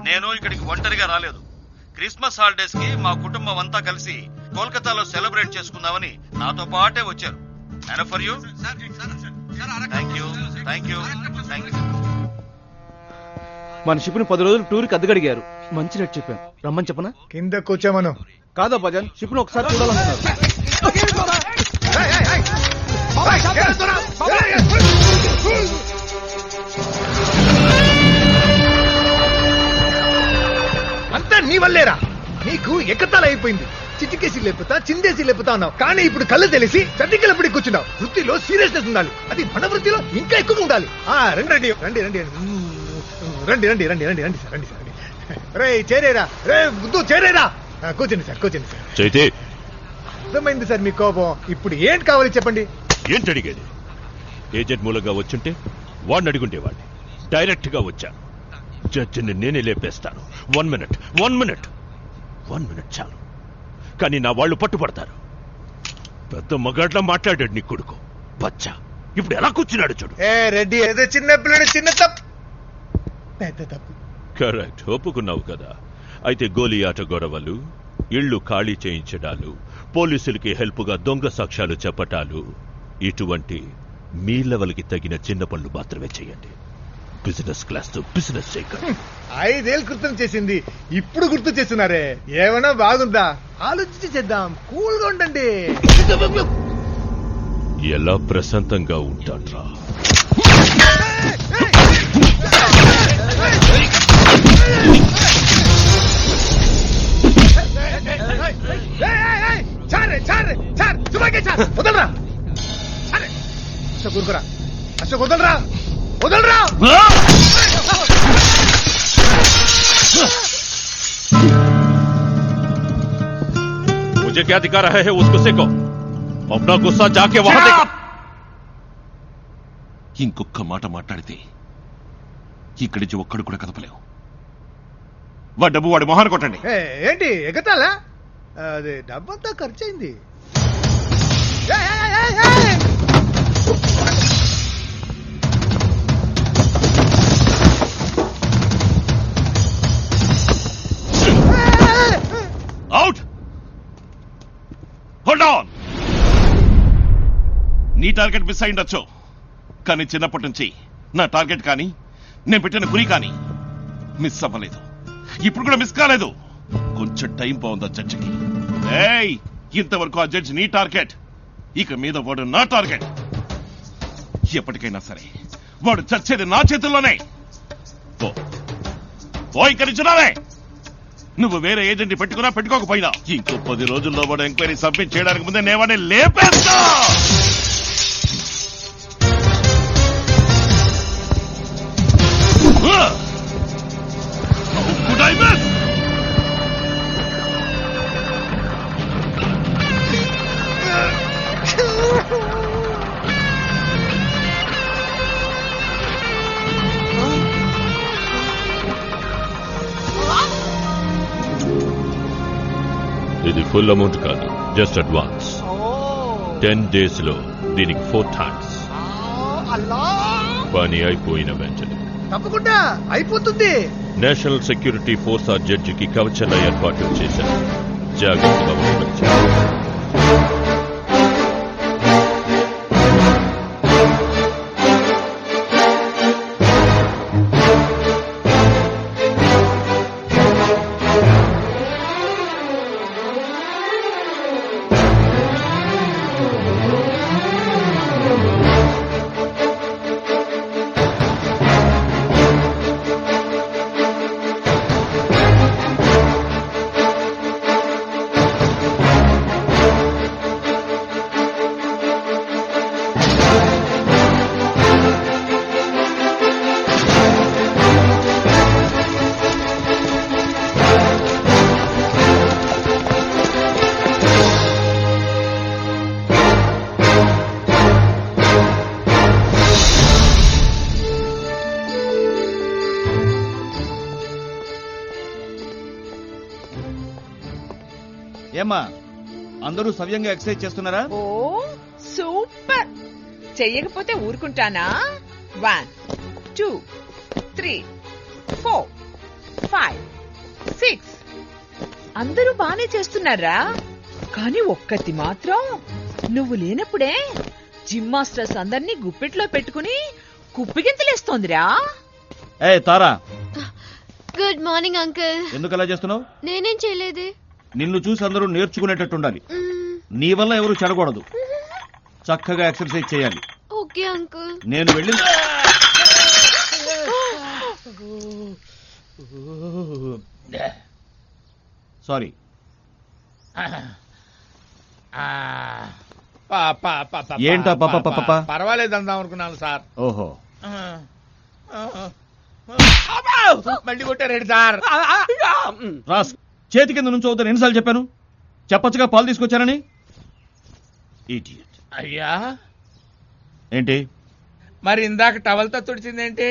నేను ఇక్కడికి ఒంటరిగా రాలేదు. క్రిస్మస్ హాలిడేస్ కి మా కుటుంబం అంతా కలిసి కోల్కతాలో సెలబ్రేట్ చేసుకుందామని నాతో పాటే వచ్చారు. For you. Thank you. మన షిప్ ని 10 రోజులు టూర్ కి అద్దెగడిగారు. మంచి రేట్ చెప్పాం. రమ్మని చెప్పనా? కింద కూర్చోమను. కాదా భజన్, షిప్ ను ఒకసారి చూడాలనుకున్నారు. అంతా నీ వల్లేరా. నీకు ఎక్కతాలైపోయింది. చిటికేసి లేపుతా, చిందేసి లేపుతా అన్నావు. కానీ ఇప్పుడు కళ్ళు తెలిసి చతికిలపడి కూర్చున్నావు. వృత్తిలో సీరియస్నెస్ ఉండాలి. అది మన వృత్తిలో ఇంకా ఎక్కువ ఉండాలి. రండి రండి రండి రండి రండి రండి రండి రండి రండి సార్, రండి సార్. రే చేరేరా, రే బుద్ధు చేరేరా. కూర్చోండి సార్, కూర్చోండి సార్. చైతే, అర్థమైంది సార్ మీ కోపం. ఇప్పుడు ఏంటి కావాలి చెప్పండి. ఏంటి అడిగేది? ఏజెంట్ మూలంగా వచ్చుంటే వాడిని అడుగుంటేవాడిని. డైరెక్ట్ గా వచ్చా. జడ్జిని నేనే లేపేస్తాను. 1 మినిట్ చాలు. కానీ నా వాళ్ళు పట్టుపడతారు. పెద్ద మగాడ్లా మాట్లాడాడు నీ కొడుకు. బచ్చా ఇప్పుడు ఎలా కూర్చున్నాడు చూడు. రెడ్డి ఏదో చిన్న పిల్లడు, చిన్న తప్పు పెద్ద తప్పు. కరెక్ట్, ఒప్పుకున్నావు కదా. అయితే గోలీ ఆట గొడవలు, ఇళ్లు ఖాళీ చేయించడాలు, పోలీసులకి హెల్ప్గా దొంగ సాక్ష్యాలు చెప్పటాలు, ఇటువంటి మీ లెవెల్కి తగిన చిన్న పనులు మాత్రమే చేయండి. బిజినెస్ క్లాస్ తో బిజినెస్ చేయకండి. 5 ఏళ్ళు క్రితం చేసింది ఇప్పుడు గుర్తు చేస్తున్నారే. ఏమైనా బాగుందా? ఆలోచించి చేద్దాం. కూల్ గా ఉండండి. ఎలా ప్రశాంతంగా ఉంటాడ్రా? వదలరా అశోక్, ఊరుకురా అశోక్, వదలరా వదలరా. मुझे क्या दिखा रहा है उसको सेको. अपना गुस्सा जाके वहां देखो. ఇంకొక మాట మాట్లాడితే ఇక్కడి నుంచి ఒక్కడు కూడా కదపలేవు. వాడి డబ్బు వాడి మొహాన్ని కొట్టండి. ఏంటి ఎగతాలా? అది డబ్బంతా ఖర్చు అయింది. అవుట్. Hold on. నీ టార్గెట్ మిస్ అయిండొచ్చు, కానీ చిన్నప్పటి నుంచి నా టార్గెట్ కానీ నేను పెట్టిన గురి కానీ మిస్ అవ్వలేదు. ఇప్పుడు కూడా మిస్ కాలేదు. కొంచెం టైం బాగుందా జడ్జికి? ఏయ్, ఇంతవరకు ఆ జడ్జి నీ టార్గెట్, ఇక మీద వాడు నా టార్గెట్. ఎప్పటికైనా సరే వాడు చచ్చేది నా చేతుల్లోనే. ఓ ఇక్కడి నుంచున్నావే. నువ్వు వేరే ఏజెంట్ పెట్టుకున్నా పెట్టుకోకపోయినా ఇంకో 10 రోజుల్లో వాడు ఎంక్వైరీ సబ్మిట్ చేయడానికి ముందే నేవాడిని లేపేస్తా. ఇది ఫుల్ అమౌంట్ కాదు, జస్ట్ అడ్వాన్స్. 10 days లో దీనికి 4 times. పని అయిపోయిన వెంటనే తప్పకుండా అయిపోతుంది. నేషనల్ సెక్యూరిటీ ఫోర్స్ ఆ జడ్జికి కవచన ఏర్పాట్లు చేశారు. జాగ్రత్తగా ఉండవచ్చు. ఏమ్మా, అందరూ సవ్యంగా ఎక్సర్సైజ్ చేస్తున్నారా? ఓ సూపర్. చెయ్యకపోతే ఊరుకుంటానా? 1 2 3 4 5 అందరూ బానే చేస్తున్నారా, కానీ ఒక్కటి మాత్రం నువ్వు లేనప్పుడే జిమ్ మాస్టర్స్ అందరినీ గుప్పిట్లో పెట్టుకుని కుప్పిగింతలేస్తోందిరా. ఏ తారా, గుడ్ మార్నింగ్ అంకుల్. ఎందుకు అలా చేస్తున్నావు? నేనేం చేయలేదే. నిన్ను చూసి అందరూ నేర్చుకునేటట్టు ఉండాలి. నీ వల్ల ఎవరు చెడకూడదు. చక్కగా ఎక్సర్సైజ్ చేయాలి. Okay uncle. నేను వెళ్ళి సారీ. ఏంటా పాప పాప? పర్వాలేదు అందాం అనుకున్నాను సార్. ఓహో, మళ్ళీ కొట్టారేంటి సార్? రాస్ చేతి కింద నుంచి అవుతాను. ఎన్నిసార్లు చెప్పాను? చెప్పచ్చుగా పాలు తీసుకొచ్చానని. Idiot. అయ్యా, ఏంటి మరి ఇందాక టవల్తో తుడిచిందేంటి?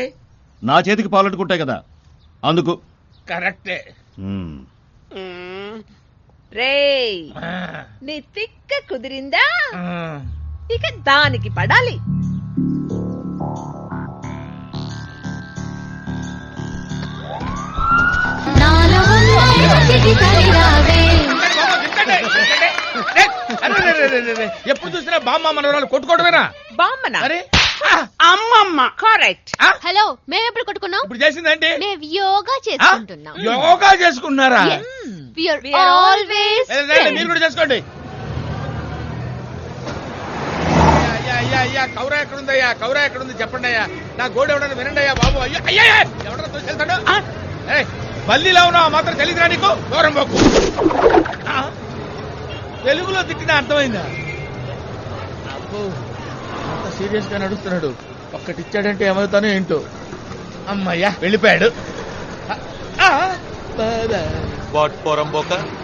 నా చేతికి పాలు అట్టుకుంటాయి కదా, అందుకు. కరెక్టే. మ్మ్. రేయ్, నీ తిక్క కుదిరిందా? ఇక దానికి పడాలి. ఎప్పుడు చూసినా బామ్మ మనవరాలు కొట్టుకోవడమేనా? బామ్మనా? అరే అమ్మమ్మ. కరెక్ట్. హలో, మేము ఎప్పుడు కొట్టుకున్నాం? ఇప్పుడు చేసిందంటే మేము యోగా చేసుకుంటున్నాం. యోగా చేసుకున్నారా? We are always friends. మీరు కూడా చేసుకోండి. అయ్యా కౌరా ఎక్కడుందయ్యా? కౌరా ఎక్కడుంది చెప్పండి అయ్యా. నా గోడ ఎవడన్నా వినండి అయ్యా బాబు. అయ్యో అయ్యా, ఎవడన్నా తోసేస్తాడు? బల్లిలో ఉన్నావు మాత్రం తెలియదురా నీకు? దూరం పోకు. తెలుగులో తిట్టిన అర్థమైందా? అబ్బో, అంత సీరియస్ గా నడుస్తున్నాడు. ఒక్కటిచ్చాడంటే ఏమవుతానో ఏంటో. అమ్మయ్యా వెళ్ళిపోయాడు.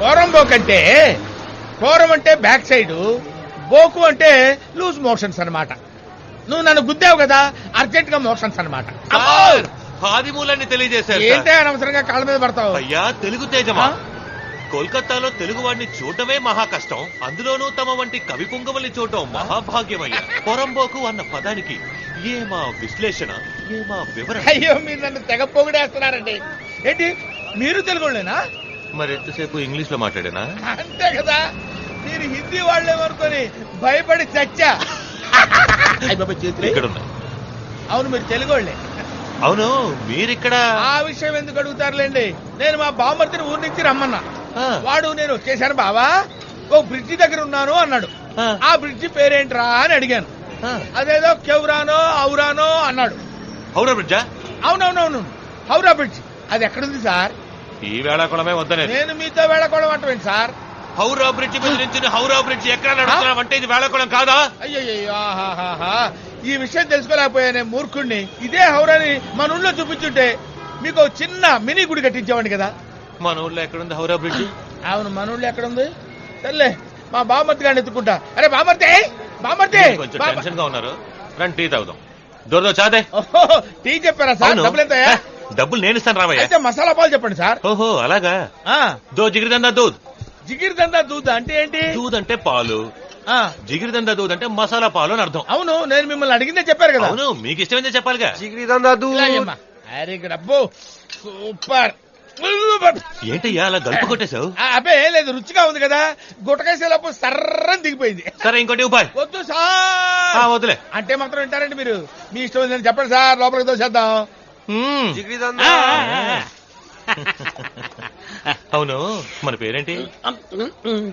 పోరంబోక్ అంటే పోరం అంటే బ్యాక్ సైడ్, బోకు అంటే లూజ్ మోషన్స్ అన్నమాట. నువ్వు నన్ను గుద్దావు కదా, అర్జెంట్ గా మోషన్స్ అన్నమాట. ఆదిమూలాన్ని తెలియజేశారు. ఏంటే అనవసరంగా కాళ్ళ మీద పడతావు? అయ్యా తెలుగు తేజమా, కోల్కతాలో తెలుగు వాడిని చూడటమే మహా కష్టం, అందులోనూ తమ వంటి కవి పుంగవల్ని చూడటం మహాభాగ్యమయ్యా. పొరంబోకు అన్న పదానికి ఏమా విశ్లేషణ, ఏమా వివరణ. అయ్యో, మీరు నన్ను తెగ పొగిడేస్తున్నారండి. ఏంటి మీరు తెలుగులేనా? మరి ఎంతసేపు ఇంగ్లీష్ లో మాట్లాడేనా? అంతే కదా, మీరు హిందీ వాళ్ళేమనుకొని భయపడి చచ్చా. ఇక్కడ ఉన్నాయి. అవును, మీరు తెలుగు వాళ్ళే. అవును, మీరిక్కడ ఆ విషయం ఎందుకు అడుగుతారులేండి. నేను మా బామ్మర్తిని ఊరి నుంచి రమ్మన్నా. వాడు నేను వచ్చేసాను బావా, ఓ బ్రిడ్జి దగ్గర ఉన్నాను అన్నాడు. ఆ బ్రిడ్జి పేరేంట్రా అని అడిగాను. అదేదో కెవ్రానో ఔరానో అన్నాడు. హౌరా బ్రిడ్జా? అవునవునవును, హౌరా బ్రిడ్జి. అది ఎక్కడుంది సార్? ఈ వేళాకుళమే వద్దనే. నేను మీతో వేళకోవడం అంటేంటి సార్? హౌరా బ్రిడ్జి మీద నుంచి హౌరా బ్రిడ్జి ఎక్కడ నడుస్తున్నామంటే ఇది వేళాకుళం కాదా? అయ్యయ్యో, ఈ విషయం తెలుసుకోలేకపోయానే మూర్ఖుణ్ణి. ఇదే హౌరాని మన ఊళ్ళో చూపించుంటే మీకు చిన్న మినీ గుడి కట్టించేవాడిని కదా. మన ఊళ్ళో ఎక్కడుంది హౌరా బ్రిడ్జి? అవును, మన ఊళ్ళో ఎక్కడుంది? సర్లే, మా బామర్తి గారిని ఎత్తుకుంటా. అరే బామర్తి, బామర్తి. కొంచెం టెన్షన్ గా ఉన్నారు, రండి టీ తాగుదాం. దొరదో చాదే. ఓహో, టీ చెప్పారా సార్? డబ్బులు ఎంతయ్యా? డబ్బులు నేను ఇస్తాను రావయ్యా. అయితే మసాలా పాలు చెప్పండి సార్. ఓహో అలాగా. దో జిగిరిదందా దూద్. జిగిరిదందా దూద్ అంటే ఏంటి? దూద్ అంటే పాలు, జిగిరిదందా దూద్ అంటే మసాలా పాలు అని అర్థం. అవును, నేను మిమ్మల్ని అడిగిందే చెప్పారు కదా. అవును, మీకు ఇష్టమైందే చెప్పాలిగా. అరే డబ్బు సూపర్. ఏంటయ్యా అలా గల్పు కొట్టేశావు? అబ్బే ఏం లేదు, రుచిగా ఉంది కదా. గుట్టకేసేలోపు సర్రని దిగిపోయింది. సరే ఇంకోటి ఉపాయ్. వద్దు సార్. వద్దులే. అంటే మాత్రం వింటారండి మీరు? మీ ఇష్టం ఉందని చెప్పండి సార్, లోపలికి తోసేద్దాం. అవును, మన పేరేంటి?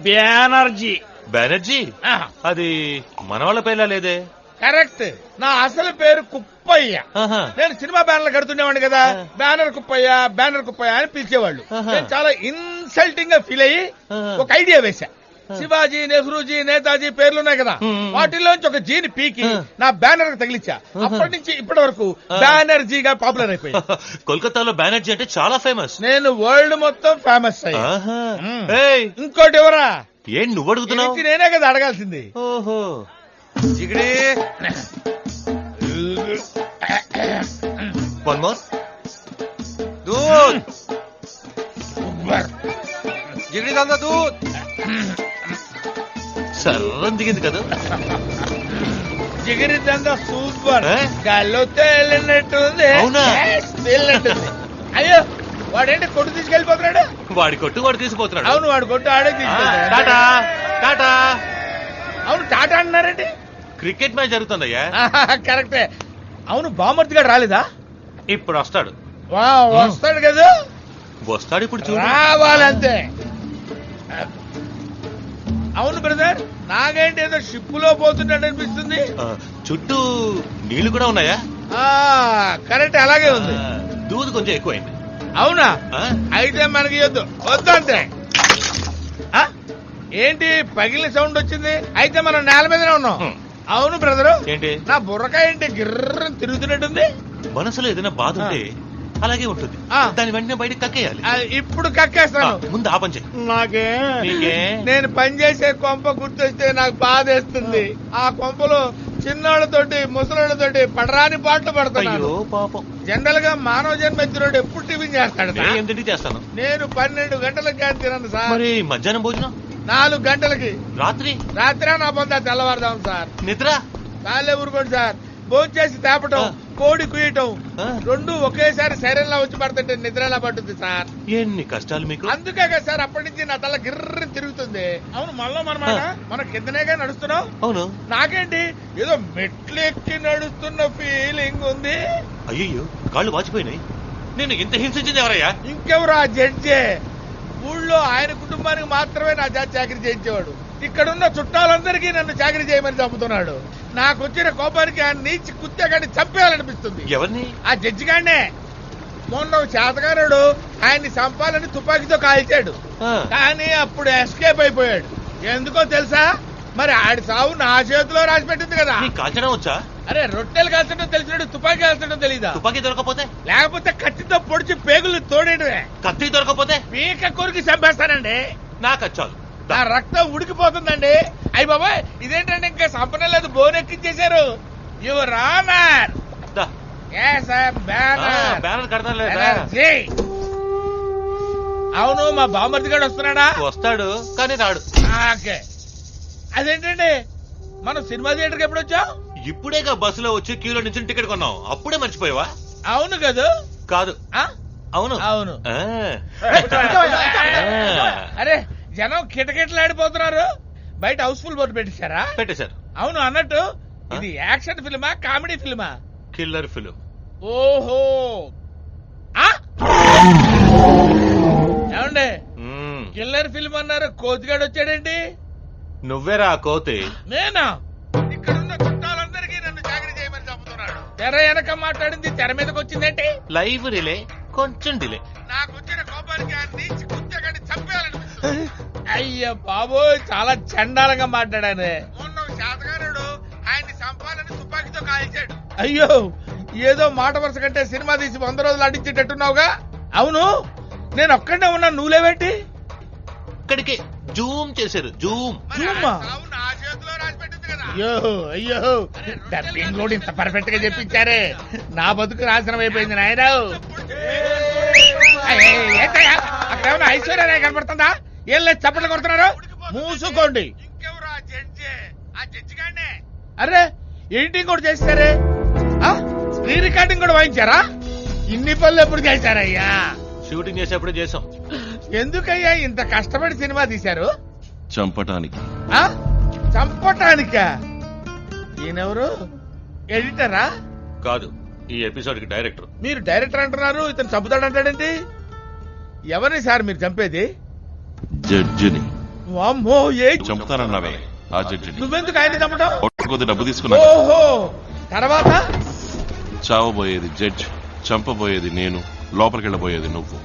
బెనర్జీ. బెనర్జీ? అది మన వాళ్ళ పేర్లా లేదే. కరెక్ట్, నా అసలు పేరు కుప్పయ్య. నేను సినిమా బ్యానర్లు కడుతుండేవాడిని కదా. బ్యానర్ కుప్పయ్య, బ్యానర్ కుప్పయ్య అని పిలిచేవాళ్ళు. నేను చాలా ఇన్సల్టింగ్ గా ఫీల్ అయ్యి ఒక ఐడియా వేశా. శివాజీ, నెహ్రూజీ, నేతాజీ పేర్లున్నాయి కదా, వాటిల్లోంచి ఒక జీని పీకి నా బ్యానర్ తగిలిచ్చా. అప్పటి నుంచి ఇప్పటి వరకు బ్యానర్జీగా పాపులర్ అయిపోయింది. కోల్కతాలో బెనర్జీ అంటే చాలా ఫేమస్. నేను వరల్డ్ మొత్తం ఫేమస్ అయ్యా. ఇంకోటి ఎవరా? ఏం నువ్వు అడుగుతున్నావు? నేనే కదా అడగాల్సింది. ఓహో, వన్ మోర్. సర్రం దిగింది కదా. జిగిరిదంతా సూపర్. గాల్లో తేలినట్టుంది. అవునా? తేలినట్టుంది. అయ్యో, వాడేంటి కొట్టు తీసుకెళ్ళిపోతున్నాడు? వాడి కొట్టు వాడు తీసుకుపోతున్నాడు. అవును వాడు కొట్టు ఆడే తీసుకెళ్తాడు. టాటా టాటా. అవును టాటా అన్నారండి. క్రికెట్ మ్యాచ్ జరుగుతుందయ్యా. కరెక్టే. అవును బామర్తి గారు రాలేదా? ఇప్పుడు వస్తాడు. వస్తాడు కదా. వస్తాడు ఇప్పుడు చూడు. రావాలంతే. అవును బ్రదర్, నాగేంటి ఏదో షిప్ లో పోతున్నాడు అనిపిస్తుంది. చుట్టూ నీళ్లు కూడా ఉన్నాయా? కరెక్ట్, అలాగే ఉంది. దూది కొంచెం ఎక్కువైంది. అవునా? ఆ? అయితే మనకి వద్దు వద్దు అంతే. ఆ? ఏంటి పగిలిన సౌండ్ వచ్చింది? అయితే మనం నేల మీదనే ఉన్నాం. అవును బ్రదరు, ఏంటి నా బుర్రకాయ ఏంటి గిర్ర తిరుగుతున్నట్టుంది? మనసులో ఏదైనా బాధ ఉంటే అలాగే ఉంటుంది. ఆ. దాని వెంటనే బయటకు కక్కేయాలి. ఇప్పుడు కక్కేస్తాను. ముందు ఆ పని చెయ్యి. నాకే నీకే? నేను పనిచేసే కొంప గుర్తొస్తే నాకు బాధేస్తుంది. ఆ కొంపలో చిన్నోళ్ళతోటి ముసలోళ్ళతోటి పడరాని పాటలు పడతాను. అయ్యో పాపం. జనరల్ గా మానవ జన్మ ఎత్తునోడు ఎప్పుడు టిఫిన్ చేస్తాడు? నేను ఎందుకు చేస్తాను? నేను 12 గంటలకి కానీ తినను సార్. మరి మధ్యాహ్నం భోజనం? 4 గంటలకి. రాత్రి రాత్రి నా పొందా తెల్లవారుదాం సార్. నిద్ర? చాలే ఊరుకోండి సార్. భోంచేసి తేపటం, కోడి కుయ్యటం ఆ. రెండు ఒకేసారి శరీరంలో వచ్చి పడుతుంటే నిద్ర ఎలా పడుతుంది సార్? ఎన్ని కష్టాలు మీకు. అందుకే కదా సార్ అప్పటి నుంచి నా తల గిర్ర తిరుగుతుంది. అవును మళ్ళీ మనమాట మన కిందనేగా నడుస్తున్నాం. అవును. నాకేంటి ఏదో మెట్లు ఎక్కి నడుస్తున్న ఫీలింగ్ ఉంది. అయ్యయ్యో కాళ్ళు వాచిపోయినాయి. నేను ఇంత హింసించింది ఎవరయ్యా? ఇంకెవరు ఆ జడ్జే. ఊళ్ళో ఆయన కుటుంబానికి మాత్రమే నా చేత చాకరీ చేయించేవాడు. ఇక్కడున్న చుట్టాలందరికీ నన్ను చాకరీ చేయమని చంపుతున్నాడు. నాకు వచ్చిన కోపానికి ఆయన నీచి కుత్తేగాన్ని చంపేయాలనిపిస్తుంది. ఎవరిని? ఆ జడ్జి గానే. మొన్న చేతగారుడు ఆయన్ని చంపాలని తుపాకీతో కాల్చాడు. ఆ. కానీ అప్పుడు ఎస్కేప్ అయిపోయాడు. ఎందుకో తెలుసా? మరి ఆడి సావు నా చేతిలో రాసి పెట్టింది కదా. నీకు కాల్చడం వచ్చా? అరే రొట్టెలు కాల్చడం తెలిసినట్టు తుపాకీ కాల్చడం తెలీదా? తుపాకీ దొరకపోతే? లేకపోతే కత్తితో పొడిచి పేగులు తోడేయడమే. కత్తి దొరకపోతే? పీక కొరికి చంపేస్తానండి. నాకు వచ్చాలు. నా రక్తం ఉడికిపోతుందండి. అయ్యి బాబాయ్ ఇదేంటంటే ఇంకా సంపన లేదు, బోన్ ఎక్కించేశారు. Your honour. బ్యానర్ కడతాను లేదా? అవును మా బామర్ది గారు వస్తున్నాడా? వస్తాడు కానీ రాడు. ఓకే. అదేంటండి మనం సినిమా థియేటర్కి ఎప్పుడు వచ్చాం? ఇప్పుడేగా బస్సులో వచ్చి క్యూలో నుంచి టికెట్ కొన్నాం. అప్పుడే మర్చిపోయావా? అవును కదా. కాదు. ఆ? అవును. అవును. ఆ. అరే జనం కిటకిటలాడిపోతున్నారు. బయట హౌస్ఫుల్ బోర్డు పెట్టించారా? పెట్టేశారు. అవును అన్నట్టు ఇది యాక్షన్ ఫిల్మా కామెడీ ఫిల్మా? Killer film. ఓహో. ఏమండి కిల్లర్ ఫిల్మ్ అన్నారు, కోతిగాడు వచ్చాడేంటి? నువ్వేరా కోతి. నేనా? ఇక్కడున్న చుట్టాలందరికీ నన్ను చాకరీ చేయమని చెబుతున్నాడు. తెర వెనక మాట్లాడింది తెర మీదకి వచ్చిందేంటి? లైవ్ రిలే కొంచెం డిలే. నాకు వచ్చిన కోపానికి ఆయన నీచి కుత్తగాని చంపేయాలనిపిస్తుంది. అయ్య బాబోయ్ చాలా చండాలంగా మాట్లాడాను. మొన్న శాతగారుడు ఆయన్ని చంపాలని తుపాకీతో కాల్చాడు. అయ్యో ఏదో మాట వరుస కంటే సినిమా తీసి 100 రోజులు అడిచేటట్టున్నావుగా. అవును నేను ఒక్కడే ఉన్నా, నువ్వులేవేంటి? ఇక్కడికి జూమ్ చేశారు. జూమ్. అయ్యో అయ్యో డబ్బింగ్ కూడా ఇంత పర్ఫెక్ట్ గా చెప్పించారే. నా బతుకు నాశనం అయిపోయింది నాయన. అక్కడ ఐశ్వర్యరాయ్ కనపడుతుందా? ఏం లేదు చప్పట్లు కొడుతున్నారు. మూసుకోండి. అరే ఎడిటింగ్ కూడా చేస్తారే, స్క్రీన్ రికార్డింగ్ కూడా వాయించారా? ఇన్ని పనులు ఎప్పుడు చేశారయ్యా? షూటింగ్ చేసేప్పుడు చేసాం. ఎందుకయ్యా ఇంత కష్టపడి సినిమా తీశారు? చంపటానికి. చంపటానికా? ఈయనెవరు? ఎడిటరా? కాదు, ఈ ఎపిసోడ్ కి డైరెక్టర్. మీరు డైరెక్టర్ అంటున్నారు, ఇతను చంపుతాడంటాడేంటి? ఎవరిని సార్ మీరు చంపేది? జడ్జిని. వామ్మో ఏ చంపుతానన్నావే ఆ జడ్జిని. నువ్వెందుకు ఆయన చంపటం? కొద్ది డబ్బు తీసుకున్నా. ఓహో తర్వాత? చావబోయేది జడ్జ్, చంపబోయేది నేను, లోపలికి వెళ్ళబోయేది నువ్వు.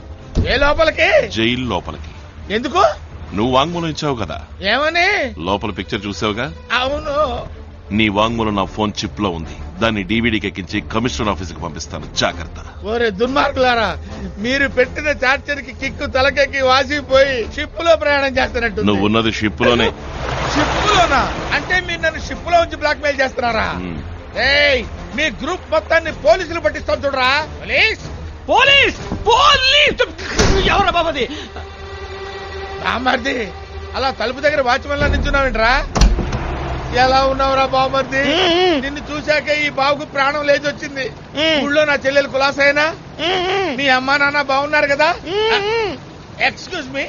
ఏ లోపలికి? జైలు లోపలికి. ఎందుకు? నువ్వు వాంగ్మూలం ఇచ్చావు కదా. ఏమని? లోపల పిక్చర్ చూసావుగా. అవును. నీ వాంగ్మూలం నా ఫోన్ చిప్ లో ఉంది. దాన్ని డీవీడీకి ఎక్కించి కమిషనర్ ఆఫీస్ కి పంపిస్తాను, జాగ్రత్త. ఓరే దుర్మార్గులారా, మీరు పెట్టిన చార్చర్ కి కిక్కు తలకెక్కి వాసిపోయి షిప్ లో ప్రయాణం చేస్తున్నట్టు. నువ్వు ఉన్నది షిప్ లోనే. షిప్ లోనా? అంటే మీరు నన్ను షిప్ లో ఉంచి బ్లాక్ మెయిల్ చేస్తున్నారా? ఏయ్ మీ గ్రూప్ మొత్తాన్ని పోలీసులు పట్టిస్తాం చూడరా. పోలీస్ పోలీస్ పోలీస్ ఎవరా బాబది? బామర్ది అలా తలుపు దగ్గర వాచ్మెన్ లా నించున్నావేంట్రా? ఎలా ఉన్నావురా బామర్ది? నిన్ను చూశాక ఈ బాబుకు ప్రాణం లేచొచ్చింది. ఊళ్ళో నా చెల్లెలు కులాసైనా మీ అమ్మా నాన్న బాగున్నారు కదా? Excuse me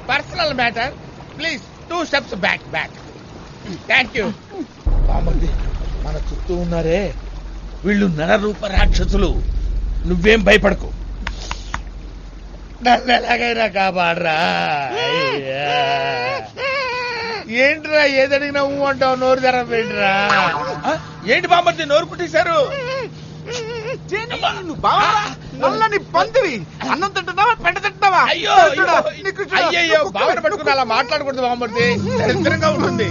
personal matter please 2 steps back thank you. బామ్మది మన చుట్టూ ఉన్నారే వీళ్ళు నరరూప రాక్షసులు. నువ్వేం భయపడకు, నన్ను ఎలాగైనా కాపాడరా. అయ్యా. ఏంట్రా ఏదడిగినా ఊ అంటావు, నోరు తెరవేంట్రా? ఏంటి బామ్మది నోరు కుట్టేశారు? నల్లని పందివి అన్నం తింటున్నావా పెంట తింటున్నావా? అయ్యో అయ్యో బావన పట్టుకుని అలా మాట్లాడకూడదు బామ్మది, దరిద్రంగా ఉంటుంది.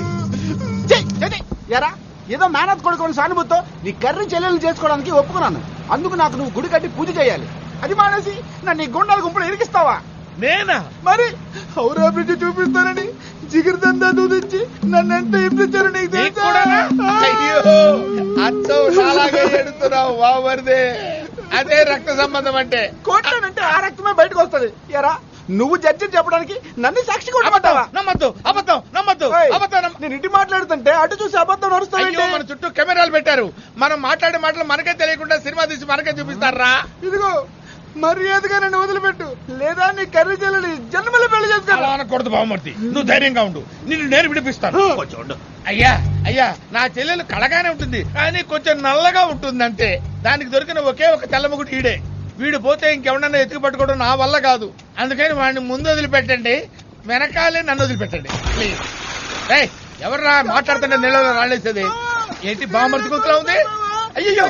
ఎరా ఏదో మేనత్ కొడుకుని సానుభూతితో నీ కర్రీ చెల్లెలు చేసుకోవడానికి ఒప్పుకున్నాను. అందుకు నాకు నువ్వు గుడి కట్టి పూజ చేయాలి. అది మానేసి నన్ను ఈ గుండాల గుంపులు ఇరికిస్తావా? నేనా? మరి హౌరా బ్రిడ్జ్ చూపిస్తానని జిగిరిదందా దూదించి నన్ను ఎంత ఇప్పించారు నీకు నీకు తెలుసా? కూడానా? అయ్యో అచ్చం అలాగే ఎడుతున్నావు బావమరిదే. అదే రక్త సంబంధం అంటే. కొట్టానంటే ఆ రక్తమే బయటకు వస్తది. ఎరా నువ్వు జడ్జి చెప్పడానికి నన్ను సాక్షి కొట్టమంటావా? నమ్మద్దు అబద్ధం నమ్మద్దు అబద్ధం నేను ఇటు మాట్లాడుతుంటే అటు చూసి అబద్ధం అయ్యో నడుస్తావు. మన చుట్టూ కెమెరాలు పెట్టారు. మనం మాట్లాడే మాటలు మనకే తెలియకుండా సినిమా తీసి మనకే చూపిస్తారా? ఇదిగో మర్యాదగా నన్ను వదిలిపెట్టు, లేదా నీ కర్రీ చెల్లెలి జన్మలో పెళ్లి అలా చేసుకో. అనకూడదు బావమూర్తి, నువ్వు ధైర్యంగా ఉండు, నిన్ను నేను విడిపిస్తాను. కొంచెం ఉండు. అయ్యా నా చెల్లెలు కళగానే ఉంటుంది కానీ కొంచెం నల్లగా ఉంటుంది అంతే. దానికి దొరికిన ఒకే ఒక తెల్లముగుడు ఈడే. వీడు పోతే ఇంకెవడన్నా ఎత్తుకు పట్టుకోవడం నా వల్ల కాదు. అందుకని వాడిని ముందు వదిలిపెట్టండి, వెనకాలే నన్ను వదిలిపెట్టండి ప్లీజ్. ఎవర్రా మాట్లాడుతుంటే నీళ్ళలో రాళ్ళేసేది? ఏంటి బామర్తి కూతులా ఉంది? అయ్యో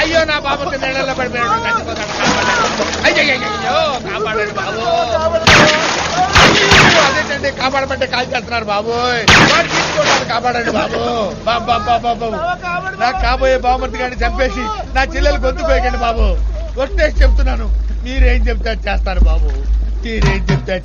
అయ్యో నా బాబుకి నీళ్ళలో పడిపోయాడు, చచ్చిపోతాడు. అయ్యో కాపాడండి బాబు. అదేంటండి కాపాడమంటే కాల్ చేస్తున్నారు బాబోయ్. కాపాడండి బాబు. బాబు నాకు కాబోయే బామర్తి గారిని చంపేసి నా చెల్లెలు గొంతుకోయకండి బాబు. కొట్టేసి చెప్తున్నాను, మీరేం చెప్తే చేస్తారు బాబు, మీరేం చెప్తే